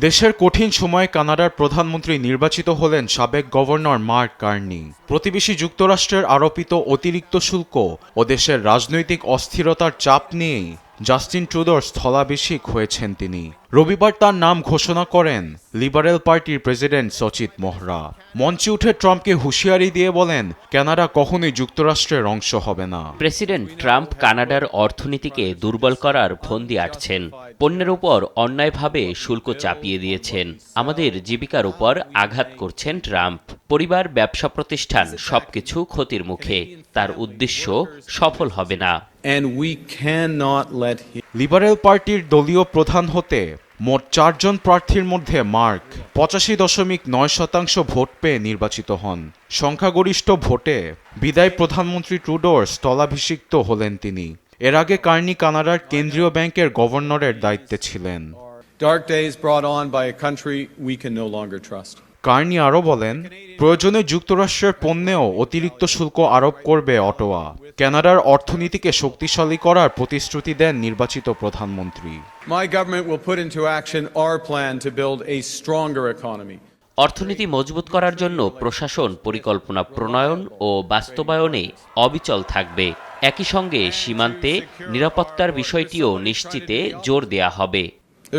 দেশের কঠিন সময়ে কানাডার প্রধানমন্ত্রী নির্বাচিত হলেন সাবেক গভর্নর মার্ক কার্নি। প্রতিবেশী যুক্তরাষ্ট্রের আরোপিত অতিরিক্ত শুল্ক ও দেশের রাজনৈতিক অস্থিরতার চাপ নিয়েই জাস্টিন ট্রুডোর স্থলাভিষিক্ত হয়েছেন তিনি। রবিবার তার নাম ঘোষণা করেন লিবারেল পার্টির প্রেসিডেন্ট সচিত মোহরা। মঞ্চে উঠে ট্রাম্পকে হুঁশিয়ারি দিয়ে বলেন, কানাডা কখনোই যুক্তরাষ্ট্রের অংশ হবে না। প্রেসিডেন্ট ট্রাম্প কানাডার অর্থনীতিকে দুর্বল করার ফন্দি আঁটছেন। পণ্যের উপর অন্যায়ভাবে শুল্ক চাপিয়ে দিয়েছেন। আমাদের জীবিকার উপর আঘাত করছেন ট্রাম্প। পরিবার, ব্যবসা প্রতিষ্ঠান সবকিছু ক্ষতির মুখে। তার উদ্দেশ্য সফল হবে না। লিবারেল পার্টির দলীয় প্রধান হতে মোট 4 জন প্রার্থীর মধ্যে মার্ক 85.9% ভোট পেয়ে নির্বাচিত হন। সংখ্যাগরিষ্ঠ ভোটে বিদায়ী প্রধানমন্ত্রী ট্রুডোর স্থলাভিষিক্ত হলেন তিনি। এর আগে কার্নি কানাডার কেন্দ্রীয় ব্যাংকের গভর্নরের দায়িত্বে ছিলেন। কার্নি আরও বলেন, প্রয়োজনে যুক্তরাষ্ট্রের পণ্যেও অতিরিক্ত শুল্ক আরোপ করবে অটোয়া। কানাডার অর্থনীতিকে শক্তিশালী করার প্রতিশ্রুতি দেন নির্বাচিত প্রধানমন্ত্রী। অর্থনীতি মজবুত করার জন্য প্রশাসন পরিকল্পনা প্রণয়ন ও বাস্তবায়নে অবিচল থাকবে। একই সঙ্গে সীমান্তে নিরাপত্তার বিষয়টিও নিশ্চিতে জোর দেয়া হবে।